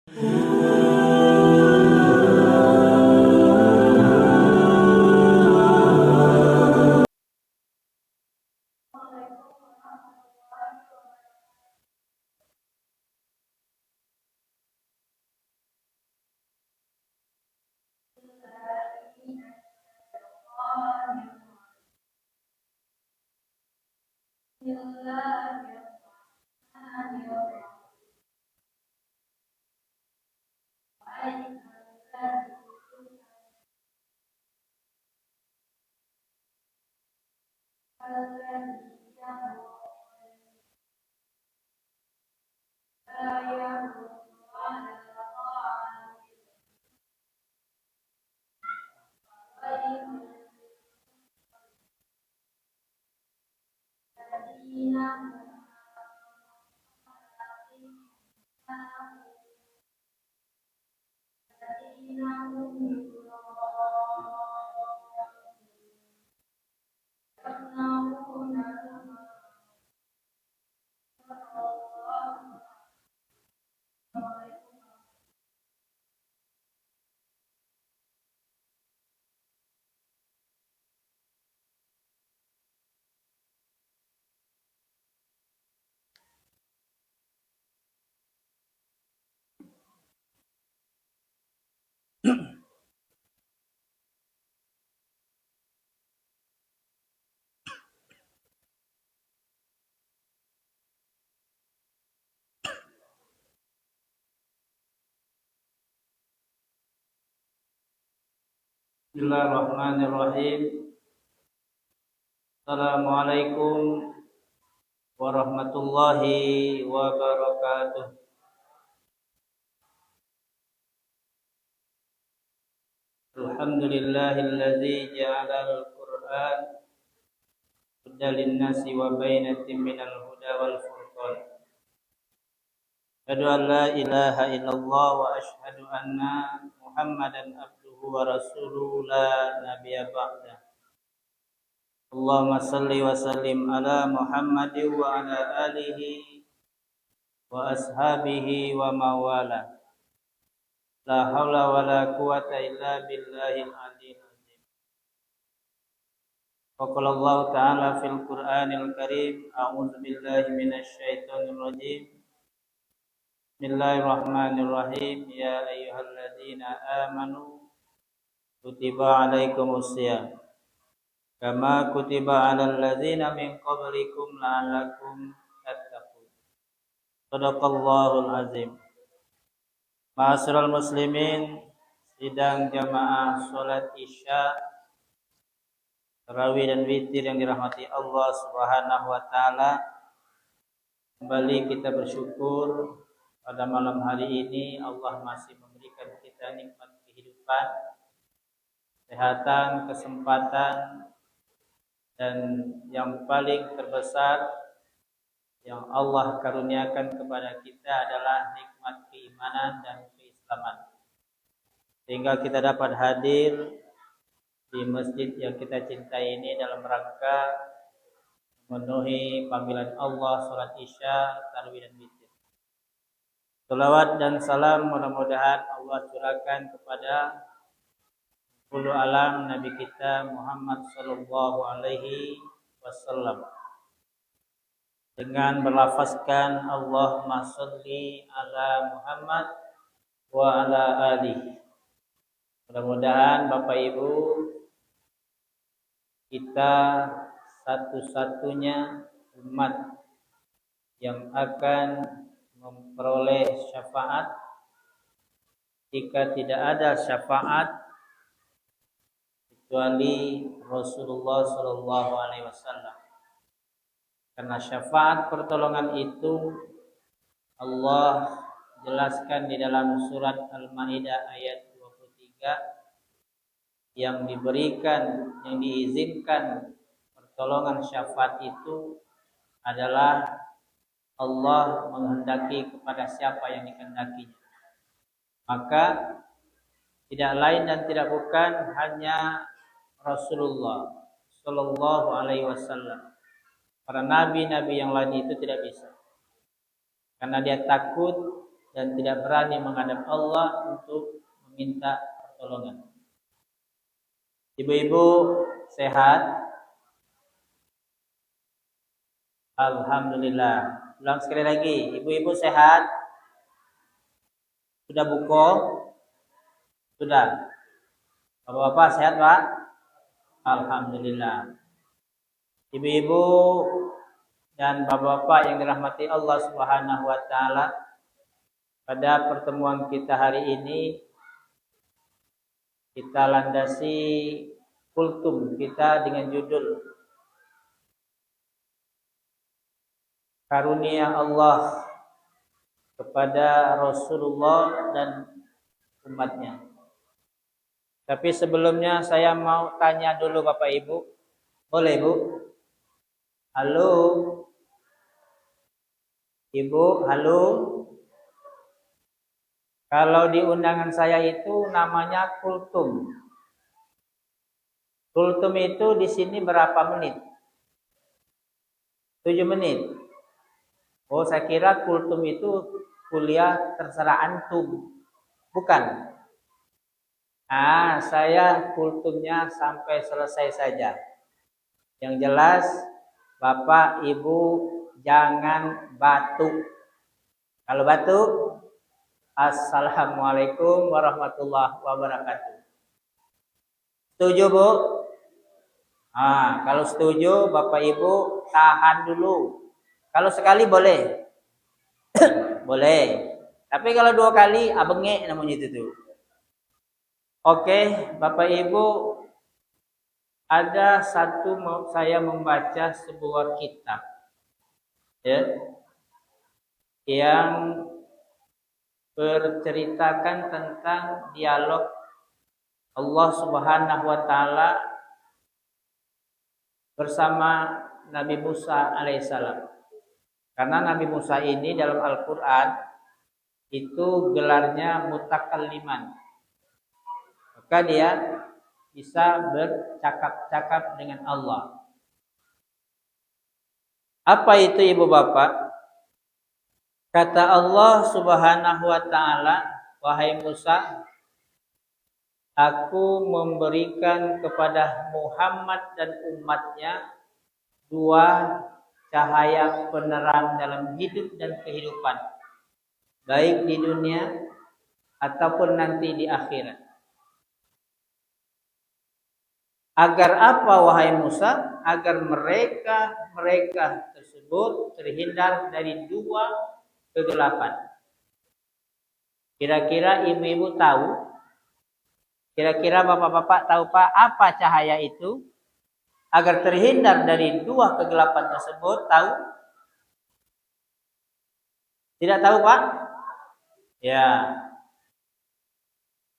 Bismillahirrahmanirrahim. Assalamualaikum warahmatullahi wabarakatuh. Alhamdulillahilladzi ja'alal Qur'an hudan lin-nasi wa bainatin minal huda wal furqan. Asyhadu an la ilaha illallah wa asyhadu anna Muhammadan abduhu wa rasuluhu la nabiyya ba'da. Allahumma salli wa sallim ala Muhammadin wa ala alihi wa ashabihi wa mawala. La haula wa la quwata illa billahil aliyyil azim. Wa qala Allah ta'ala fil Qur'anil Karim, a'udzu billahi minasy syaithanir rajim. Bismillahirrahmanirrahim. Ya ayyuhalladzina amanu kutiba alaikumus shiyam kama kutiba 'alal ladzina min qablikum la'allakum tattaqun. Shadaqallahul azim. Ma'asyiral muslimin, sidang jamaah salat Isya, tarawih dan witir yang dirahmati Allah Subhanahu wa taala. Kembali kita bersyukur pada malam hari ini Allah masih memberikan kita nikmat kehidupan, kesehatan, kesempatan, dan yang paling terbesar yang Allah karuniakan kepada kita adalah nikmat keimanan dan keislaman, sehingga kita dapat hadir di masjid yang kita cintai ini dalam rangka memenuhi panggilan Allah salat Isya, tarawih dan witir. Salawat dan salam mudah-mudahan Allah curahkan kepada Qulu alam Nabi kita Muhammad sallallahu alaihi wasallam dengan berlafazkan Allahumma sholli ala Muhammad wa ala alihi. Mudah-mudahan Bapak Ibu, kita satu-satunya umat yang akan memperoleh syafaat jika tidak ada syafaat kecuali Rasulullah sallallahu alaihi wasallam. Karena syafaat pertolongan itu Allah jelaskan di dalam surat Al-Maidah ayat 23, yang diberikan, yang diizinkan pertolongan syafaat itu adalah Allah menghendaki kepada siapa yang dikehendakinya. Maka tidak lain dan tidak bukan hanya Rasulullah sallallahu alaihi wasallam. Para nabi-nabi yang lain itu tidak bisa. Karena dia takut dan tidak berani menghadap Allah untuk meminta pertolongan. Ibu-ibu sehat? Alhamdulillah. Ulang sekali lagi. Ibu-ibu sehat? Sudah buko? Sudah. Bapak-bapak sehat, Pak? Alhamdulillah. Ibu-ibu dan bapak-bapak yang dirahmati Allah Subhanahu wa taala, pada pertemuan kita hari ini kita landasi kultum kita dengan judul Karunia Allah kepada Rasulullah dan umatnya. Tapi sebelumnya saya mau tanya dulu Bapak Ibu. Boleh Bu? Halo? Ibu, halo? Kalau di undangan saya itu namanya kultum. Kultum itu di sini berapa menit? 7 menit. Oh, saya kira kultum itu kuliah terserah antum. Bukan. Saya kultumnya sampai selesai saja. Yang jelas, Bapak Ibu jangan batuk. Kalau batuk, Assalamualaikum warahmatullahi wabarakatuh. Setuju, Bu? Kalau setuju, Bapak Ibu tahan dulu. Kalau sekali boleh. Boleh. Tapi kalau 2 kali, abenge namanya itu tuh. Oke, Bapak Ibu, ada satu saya membaca sebuah kitab. Ya. Yang berceritakan tentang dialog Allah Subhanahu wa taala bersama Nabi Musa alaihissalam. Karena Nabi Musa ini dalam Al-Qur'an itu gelarnya mutakalliman. Maka dia bisa bercakap-cakap dengan Allah. Apa itu Ibu Bapak? Kata Allah Subhanahu wa taala, wahai Musa, aku memberikan kepada Muhammad dan umatnya 2 cahaya penerang dalam hidup dan kehidupan, baik di dunia ataupun nanti di akhirat. Agar apa wahai Musa? Agar mereka tersebut terhindar dari 2 kegelapan. Kira-kira ibu-ibu tahu? Kira-kira bapak-bapak tahu Pak apa cahaya itu? Agar terhindar dari 2 kegelapan tersebut, tahu? Tidak tahu Pak? Ya.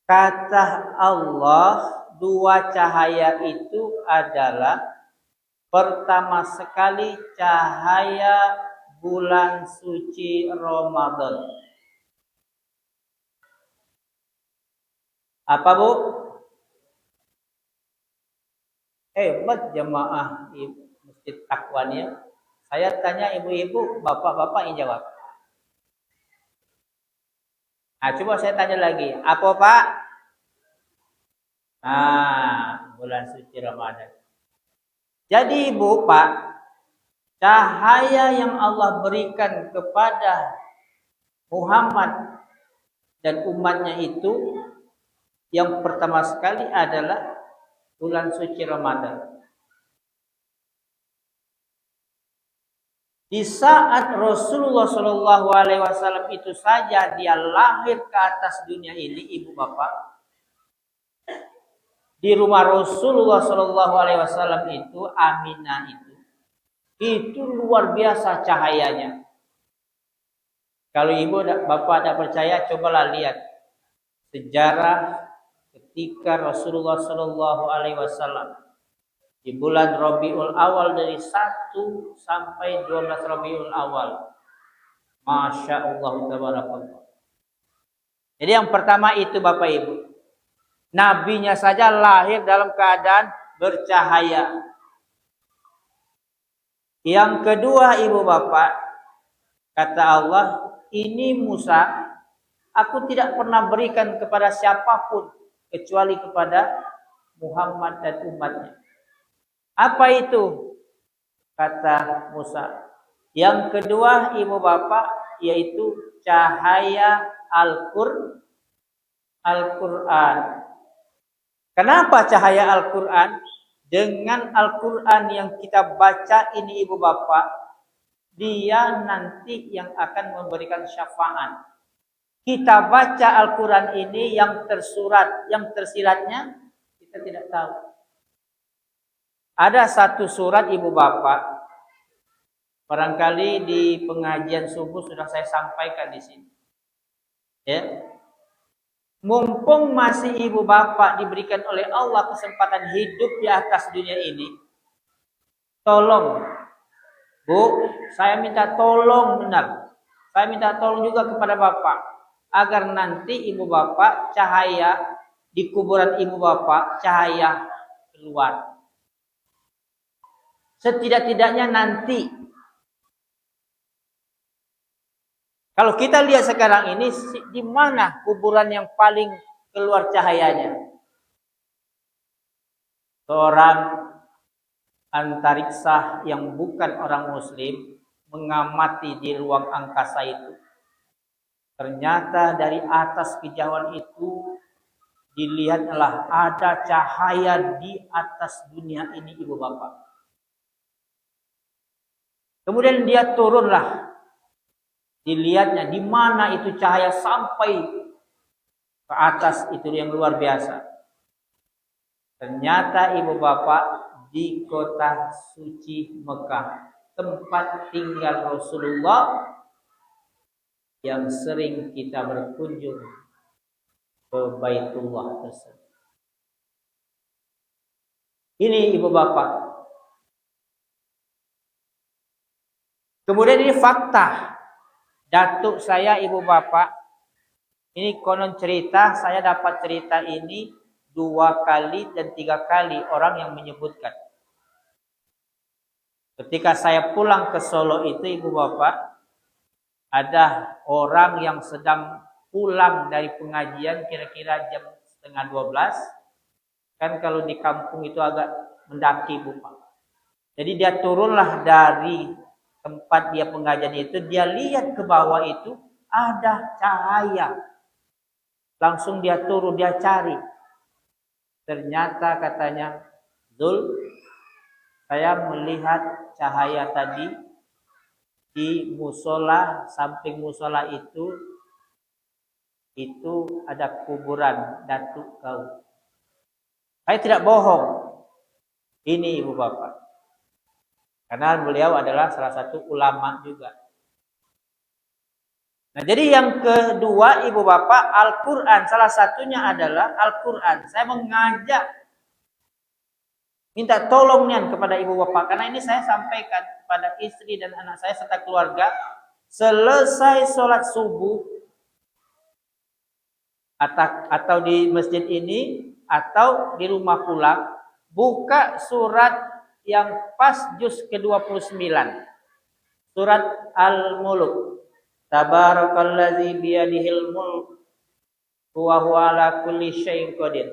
Kata Allah, 2 cahaya itu adalah pertama sekali cahaya bulan suci Ramadan. Apa Bu? Hebat jamaah Masjid Taqwanya. Saya tanya ibu-ibu, bapak-bapak yang jawab. Coba saya tanya lagi. Apa Pak? Bulan suci Ramadan. Jadi Ibu, Pak, cahaya yang Allah berikan kepada Muhammad dan umatnya itu yang pertama sekali adalah bulan suci Ramadan. Di saat Rasulullah Shallallahu Alaihi Wasallam itu saja dia lahir ke atas dunia ini, Ibu Bapak, di rumah Rasulullah Shallallahu Alaihi Wasallam itu Aminah itu luar biasa cahayanya. Kalau Ibu Bapak tidak percaya, cobalah lihat sejarah ketika Rasulullah Shallallahu Alaihi Wasallam di bulan Rabiul Awal dari 1 sampai 12 Rabiul Awal, Masya Allah tabarakallah. Jadi yang pertama itu Bapak Ibu, nabinya saja lahir dalam keadaan bercahaya. Yang kedua Ibu Bapak, kata Allah, ini Musa aku tidak pernah berikan kepada siapapun kecuali kepada Muhammad dan umatnya. Apa itu? Kata Musa. Yang kedua ibu bapak yaitu cahaya Al-Quran. Kenapa cahaya Al-Quran? Dengan Al-Quran yang kita baca ini ibu bapak, dia nanti yang akan memberikan syafaat. Kita baca Al-Quran ini yang tersurat, yang tersiratnya kita tidak tahu. Ada satu surat ibu bapak, barangkali di pengajian subuh sudah saya sampaikan di sini. Ya. Mumpung masih ibu bapak diberikan oleh Allah kesempatan hidup di atas dunia ini, tolong, Bu, saya minta tolong benar. Saya minta tolong juga kepada bapak agar nanti ibu bapak cahaya di kuburan ibu bapak cahaya keluar. Setidak-tidaknya nanti kalau kita lihat sekarang ini di mana kuburan yang paling keluar cahayanya? Seorang antariksa yang bukan orang muslim mengamati di ruang angkasa itu. Ternyata dari atas kejauhan itu dilihatlah ada cahaya di atas dunia ini ibu bapak. Kemudian dia turunlah, dilihatnya di mana itu cahaya sampai ke atas itu yang luar biasa. Ternyata ibu bapak di kota suci Mekah, tempat tinggal Rasulullah yang sering kita berkunjung ke Baitullah tersebut. Ini ibu bapak. Kemudian ini fakta. Datuk saya ibu bapak. Ini konon cerita, saya dapat cerita ini 2 kali dan 3 kali orang yang menyebutkan. Ketika saya pulang ke Solo itu ibu bapak, ada orang yang sedang pulang dari pengajian kira-kira jam 11:30. Kan kalau di kampung itu agak mendaki Bu Pak. Jadi dia turunlah dari tempat dia pengajian itu, dia lihat ke bawah itu ada cahaya. Langsung dia turun, dia cari. Ternyata katanya, Zul, saya melihat cahaya tadi di musola, samping musola itu ada kuburan datuk kau. Saya tidak bohong. Ini ibu bapak. Karena beliau adalah salah satu ulama juga. Nah, jadi yang kedua ibu bapak, Al-Quran. Salah satunya adalah Al-Quran. Saya mengajak, minta tolong nian kepada ibu bapak. Karena ini saya sampaikan kepada istri dan anak saya serta keluarga. Selesai sholat subuh, atau di masjid ini, atau di rumah pulang, buka surat yang pas juz ke-29. Surat Al-Mulk. Tabarakalladzi biyadihil mulk wa huwa ala kulli syai'in qadir.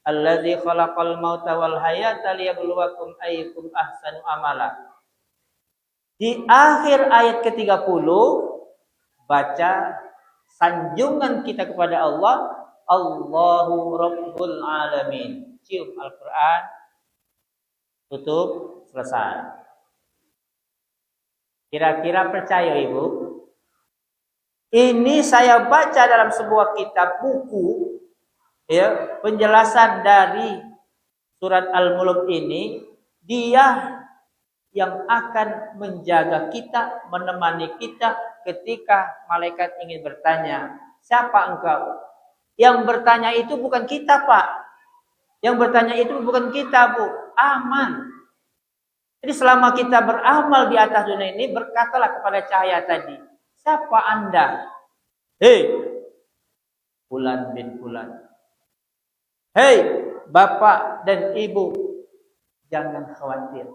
Alladzi khalaqal mauta wal hayata liyabluwakum ayyukum ahsanu amala. Di akhir ayat ke-30 baca sanjungan kita kepada Allah, Allahu Rabbul Alamin. Cium Al-Quran, tutup, selesai. Kira-kira percaya ibu? Ini saya baca dalam sebuah kitab buku, ya, penjelasan dari surat Al-Mulk ini. Dia yang akan menjaga kita, menemani kita ketika malaikat ingin bertanya, siapa engkau? Yang bertanya itu bukan kita, Pak. Yang bertanya itu bukan kita, Bu. Aman. Jadi selama kita beramal di atas dunia ini, berkatalah kepada cahaya tadi, siapa Anda? Hei, Fulan bin Fulan. Hei, Bapak dan Ibu, jangan khawatir.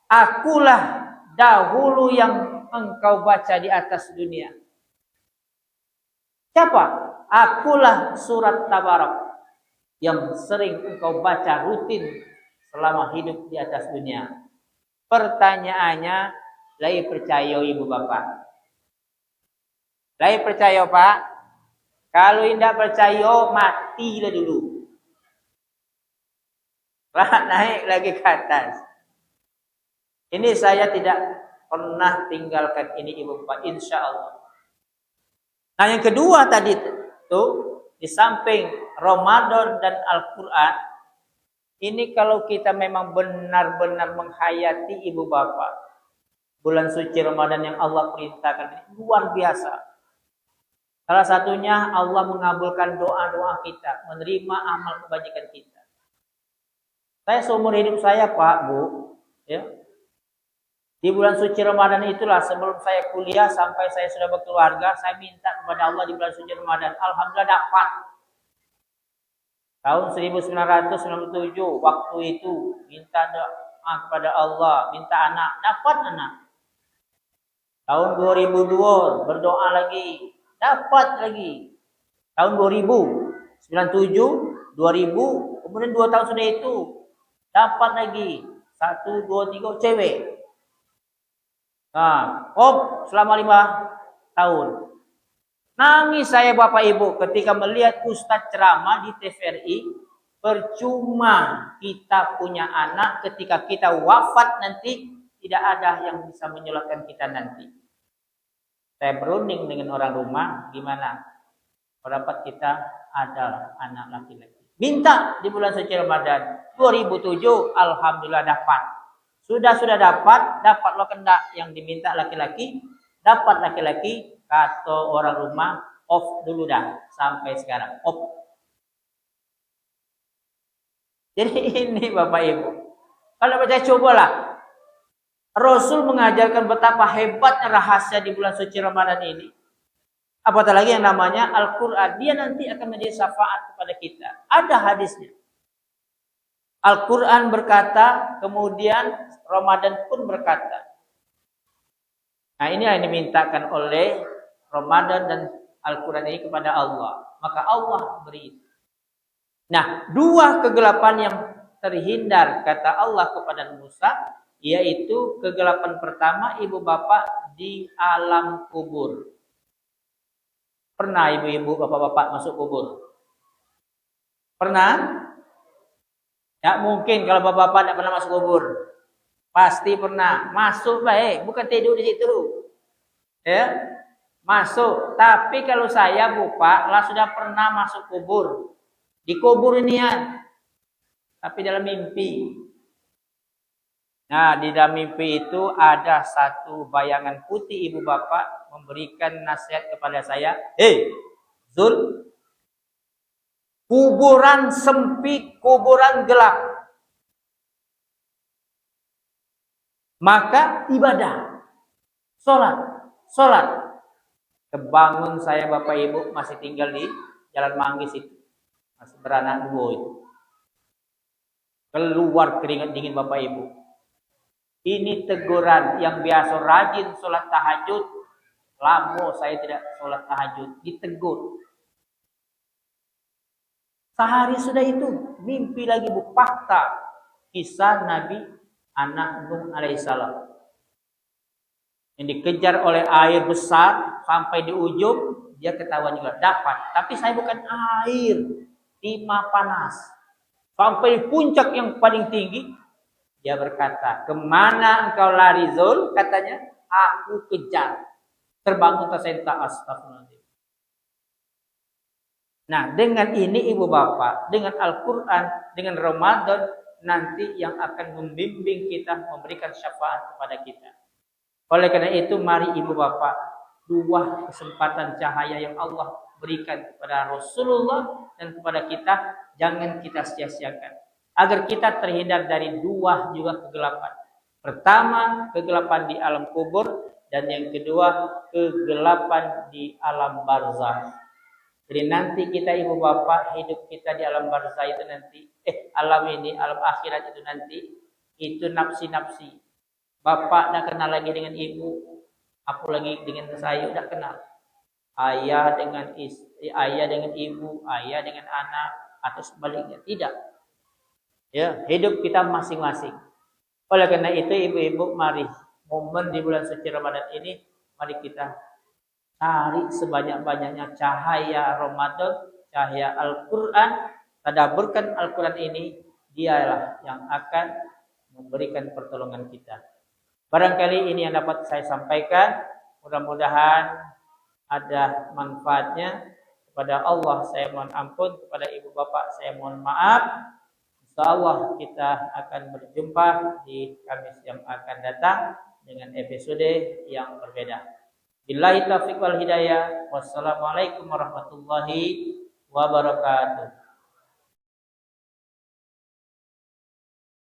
Akulah dahulu yang engkau baca di atas dunia. Siapa? Akulah surat Tabarak yang sering engkau baca rutin selama hidup di atas dunia. Pertanyaannya, lai percaya ibu bapak? Lai percaya pak? Kalau tidak percaya, matilah dulu. Naik lagi ke atas. Ini saya tidak pernah tinggalkan ini ibu bapak, insya Allah. Nah yang kedua tadi tuh, di samping Ramadan dan Al-Quran, ini kalau kita memang benar-benar menghayati ibu bapak, bulan suci Ramadan yang Allah perintahkan ini luar biasa. Salah satunya Allah mengabulkan doa-doa kita, menerima amal kebajikan kita. Saya seumur hidup saya Pak, Bu, ya, di bulan suci Ramadan itulah sebelum saya kuliah sampai saya sudah berkeluarga, saya minta kepada Allah di bulan suci Ramadan. Alhamdulillah dapat. Tahun 1997 waktu itu minta doa kepada Allah, minta anak, dapat anak. Tahun 2002 berdoa lagi, dapat lagi. Tahun 2000, 97, 2000, kemudian 2 tahun sudah itu dapat lagi. 1, 2, 3 cewek. Nah, selama 5 tahun. Nangis saya Bapak Ibu ketika melihat Ustadz ceramah di TVRI. Percuma kita punya anak ketika kita wafat nanti tidak ada yang bisa menyolatkan kita nanti. Saya berunding dengan orang rumah, gimana? Pendapat kita adalah anak laki-laki. Minta di bulan suci Ramadan 2007, alhamdulillah dapat. Sudah dapat lo kendak yang diminta laki-laki, dapat laki-laki, kata orang rumah, off dulu dah sampai sekarang, off. Jadi ini Bapak Ibu, kalau percaya cobalah. Rasul mengajarkan betapa hebatnya rahasia di bulan suci Ramadan ini. Apatah lagi yang namanya Al-Quran, dia nanti akan menjadi syafaat kepada kita. Ada hadisnya. Al-Quran berkata, kemudian Ramadan pun berkata. Nah ini yang dimintakan oleh Ramadan dan Al-Quran ini kepada Allah. Maka Allah beri. Nah 2 kegelapan yang terhindar kata Allah kepada Musa, yaitu kegelapan pertama ibu bapak di alam kubur. Pernah ibu-ibu bapak-bapak masuk kubur? Pernah? Ya mungkin kalau bapak-bapak tidak pernah masuk kubur. Pasti pernah. Masuk baik, bukan tidur di situ. Ya, masuk. Tapi kalau saya Bapak lah sudah pernah masuk kubur. Di kubur ini ya. Tapi dalam mimpi. Nah, di dalam mimpi itu ada satu bayangan putih ibu bapak memberikan nasihat kepada saya. Zul, kuburan sempit, kuburan gelap. Maka ibadah, sholat. Kebangun saya Bapak Ibu masih tinggal di Jalan Manggis itu. Masih beranak 2 itu. Keluar keringat dingin Bapak Ibu. Ini teguran yang biasa rajin sholat tahajud. Lama saya tidak sholat tahajud. Ditegur. Sehari sudah itu. Mimpi lagi Bu. Fakta. Kisah Nabi anak Nuh alaihissalam. Yang dikejar oleh air besar. Sampai di ujung. Dia ketahuan juga. Dapat. Tapi saya bukan air. Timah panas. Sampai di puncak yang paling tinggi. Dia berkata, kemana engkau lari Zul? Katanya, aku kejar. Terbangun tersentak, astagfirullahaladzim. Nah, dengan ini ibu bapak, dengan Al-Quran, dengan Ramadan, nanti yang akan membimbing kita, memberikan syafaat kepada kita. Oleh karena itu, mari ibu bapak, 2 kesempatan cahaya yang Allah berikan kepada Rasulullah dan kepada kita, jangan kita sia-siakan. Agar kita terhindar dari 2 juga kegelapan. Pertama, kegelapan di alam kubur. Dan yang kedua, kegelapan di alam barzah. Jadi nanti kita ibu bapak, hidup kita di alam barzah itu nanti. Alam ini, alam akhirat itu nanti. Itu nafsi-nafsi. Bapak tidak kenal lagi dengan ibu. Aku lagi dengan saya, tidak kenal. ayah dengan istri, ayah dengan ibu, ayah dengan anak, atau sebaliknya. Tidak. Ya, hidup kita masing-masing. Oleh karena itu, ibu-ibu, mari momen di bulan suci Ramadan ini, mari kita cari sebanyak-banyaknya cahaya Ramadan, cahaya Al-Quran. Tadabburkan Al-Quran ini, dialah yang akan memberikan pertolongan kita. Barangkali ini yang dapat saya sampaikan. Mudah-mudahan ada manfaatnya. Kepada Allah saya mohon ampun, kepada ibu bapak saya mohon maaf. InsyaAllah kita akan berjumpa di Kamis yang akan datang dengan episode yang berbeda. Billahi taufiq wal hidayah. Wassalamualaikum warahmatullahi wabarakatuh.